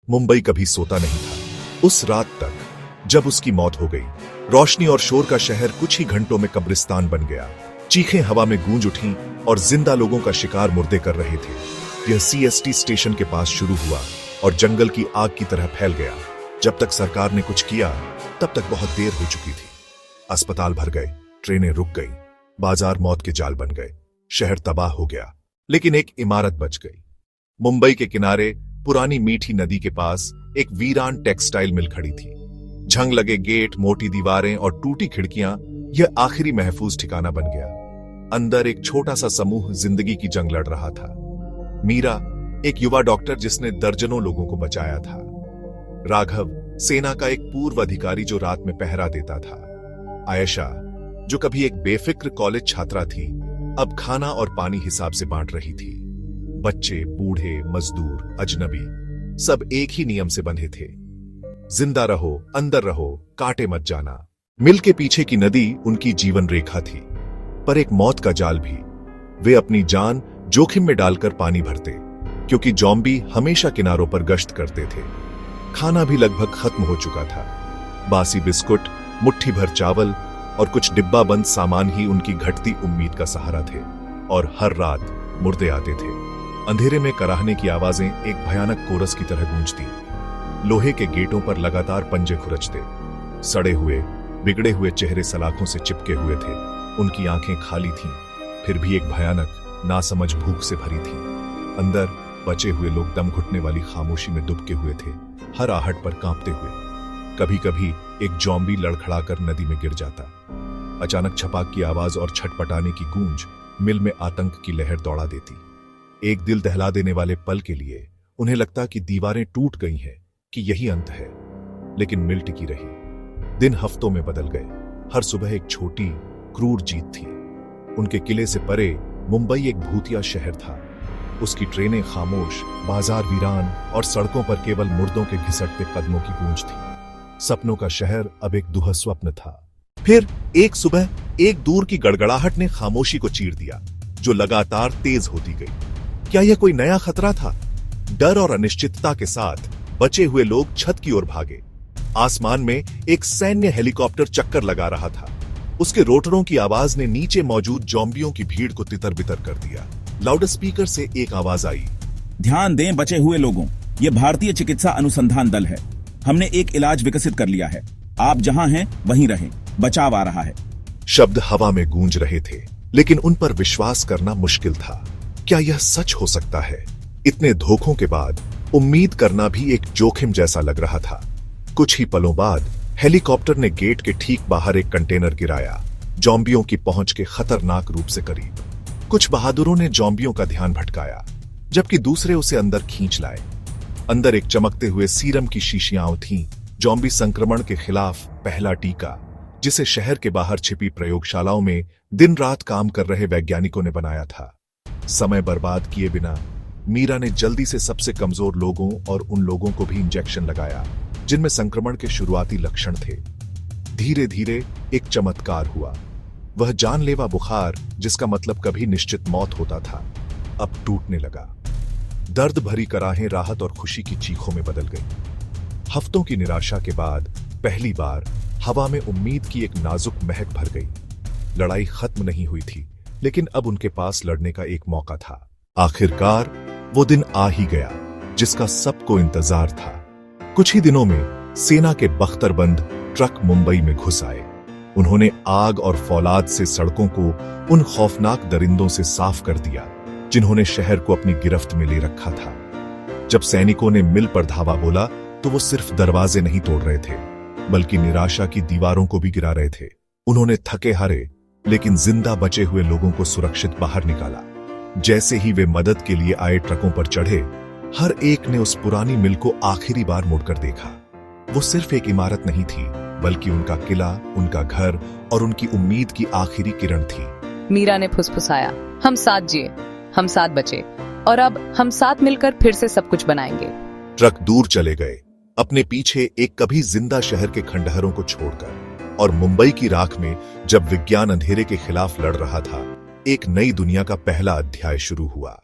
मुंबई कभी सोता नहीं था। उस रात तक जब उसकी मौत हो गई, रोशनी और शोर का शहर कुछ ही घंटों में कब्रिस्तान बन गया। चीखें हवा में गूंज उठीं और जिंदा लोगों का शिकार मुर्दे कर रहे थे। यह सीएसटी स्टेशन के पास शुरू हुआ और जंगल की आग की तरह फैल गया। जब तक सरकार ने कुछ किया, तब तक बहुत देर हो चुकी थी। अस्पताल भर गए, ट्रेनें रुक गई, बाजार मौत के जाल बन गए, शहर तबाह हो गया। लेकिन एक इमारत बच गई। मुंबई के किनारे पुरानी मीठी नदी के पास एक वीरान टेक्सटाइल मिल खड़ी थी। झंग लगे गेट, मोटी दीवारें और टूटी खिड़कियां यह आखिरी महफूज ठिकाना बन गया। अंदर एक छोटा सा समूह जिंदगी की जंग लड़ रहा था। मीरा, एक युवा डॉक्टर जिसने दर्जनों लोगों को बचाया था। राघव, सेना का एक पूर्व अधिकारी जो रात में पहरा देता था। आयशा, जो कभी एक बेफिक्र कॉलेज छात्रा थी, अब खाना और पानी हिसाब से बांट रही थी। बच्चे, बूढ़े, मजदूर, अजनबी, सब एक ही नियम से बंधे थे। जिंदा रहो, अंदर रहो, काटे मत जाना। मिल के पीछे की नदी उनकी जीवन रेखा थी, पर एक मौत का जाल भी। वे अपनी जान जोखिम में डालकर पानी भरते, क्योंकि ज़ॉम्बी हमेशा किनारों पर गश्त करते थे। खाना भी लगभग खत्म हो चुका था। बासी बिस्कुट, मुट्ठी भर चावल और कुछ डिब्बा बंद सामान ही उनकी घटती उम्मीद का सहारा थे। और हर रात मुर्दे आते थे। अंधेरे में कराहने की आवाजें एक भयानक कोरस की तरह गूंजती। लोहे के गेटों पर लगातार पंजे खुरचते। सड़े हुए, बिगड़े हुए चेहरे सलाखों से चिपके हुए थे। उनकी आंखें खाली थीं, फिर भी एक भयानक नासमझ भूख से भरी थीं। अंदर बचे हुए लोग दम घुटने वाली खामोशी में दुबके हुए थे, हर आहट पर कांपते हुए। कभी कभी एक ज़ॉम्बी लड़खड़ाकर नदी में गिर जाता। अचानक छपाक की आवाज और छटपटाने की गूंज मिल में आतंक की लहर दौड़ा देती। एक दिल दहला देने वाले पल के लिए उन्हें लगता कि दीवारें टूट गई हैं, कि यही अंत है। लेकिन मिल टिकी रही। दिन हफ्तों में बदल गए। हर सुबह एक छोटी क्रूर जीत थी। उनके किले से परे मुंबई एक भूतिया शहर था। उसकी ट्रेनें खामोश, बाजार वीरान और सड़कों पर केवल मुर्दों के घिसटते कदमों की गूंज थी। सपनों का शहर अब एक दुहा स्वप्न था। फिर एक सुबह एक दूर की गड़गड़ाहट ने खामोशी को चीर दिया, जो लगातार तेज होती गई। क्या यह कोई नया खतरा था? डर और अनिश्चितता के साथ बचे हुए लोग छत की ओर भागे। आसमान में एक सैन्य हेलीकॉप्टर चक्कर लगा रहा था। उसके रोटरों की आवाज ने नीचे मौजूद ज़ॉम्बियों की भीड़ को तितर-बितर कर दिया। लाउडस्पीकर से एक आवाज आई, ध्यान दें बचे हुए लोगों, ये भारतीय चिकित्सा अनुसंधान दल है। हमने एक इलाज विकसित कर लिया है। आप जहां हैं वहीं रहें, बचाव आ रहा है। शब्द हवा में गूंज रहे थे, लेकिन उन पर विश्वास करना मुश्किल था। क्या यह सच हो सकता है? इतने धोखों के बाद उम्मीद करना भी एक जोखिम जैसा लग रहा था। कुछ ही पलों बाद हेलीकॉप्टर ने गेट के ठीक बाहर एक कंटेनर गिराया, ज़ॉम्बियों की पहुंच के खतरनाक रूप से करीब। कुछ बहादुरों ने ज़ॉम्बियों का ध्यान भटकाया, जबकि दूसरे उसे अंदर खींच लाए। अंदर एक चमकते हुए सीरम की शीशियां थीं, ज़ॉम्बी संक्रमण के खिलाफ पहला टीका, जिसे शहर के बाहर छिपी प्रयोगशालाओं में दिन रात काम कर रहे वैज्ञानिकों ने बनाया था। समय बर्बाद किए बिना मीरा ने जल्दी से सबसे कमजोर लोगों और उन लोगों को भी इंजेक्शन लगाया जिनमें संक्रमण के शुरुआती लक्षण थे। धीरे धीरे एक चमत्कार हुआ। वह जानलेवा बुखार, जिसका मतलब कभी निश्चित मौत होता था, अब टूटने लगा। दर्द भरी कराहें राहत और खुशी की चीखों में बदल गई। हफ्तों की निराशा के बाद पहली बार हवा में उम्मीद की एक नाजुक महक भर गई। लड़ाई खत्म नहीं हुई थी, लेकिन अब उनके पास लड़ने का एक मौका था। आखिरकार वो दिन आ ही गया जिसका सबको इंतजार था। कुछ ही दिनों में सेना के बख्तरबंद ट्रक मुंबई में घुस आए। उन्होंने आग और फौलाद से सड़कों को उन खौफनाक दरिंदों से साफ कर दिया जिन्होंने शहर को अपनी गिरफ्त में ले रखा था। जब सैनिकों ने मिल पर धावा बोला, तो वो सिर्फ दरवाजे नहीं तोड़ रहे थे, बल्कि निराशा की दीवारों को भी गिरा रहे थे। उन्होंने थके हारे लेकिन जिंदा बचे हुए लोगों को सुरक्षित बाहर निकाला। जैसे ही वे मदद के लिए आए ट्रकों पर चढ़े, हर एक ने उस पुरानी मिल को आखिरी बार मुड़कर देखा। वो सिर्फ एक इमारत नहीं थी, बल्कि उनका किला, उनका घर और उनकी उम्मीद की आखिरी किरण थी। मीरा ने फुसफुसाया, हम साथ जिए, हम साथ बचे, और अब हम साथ मिलकर फिर से सब कुछ बनाएंगे। ट्रक दूर चले गए, अपने पीछे एक कभी जिंदा शहर के खंडहरों को छोड़कर। और मुंबई की राख में जब विज्ञान अंधेरे के खिलाफ लड़ रहा था, एक नई दुनिया का पहला अध्याय शुरू हुआ।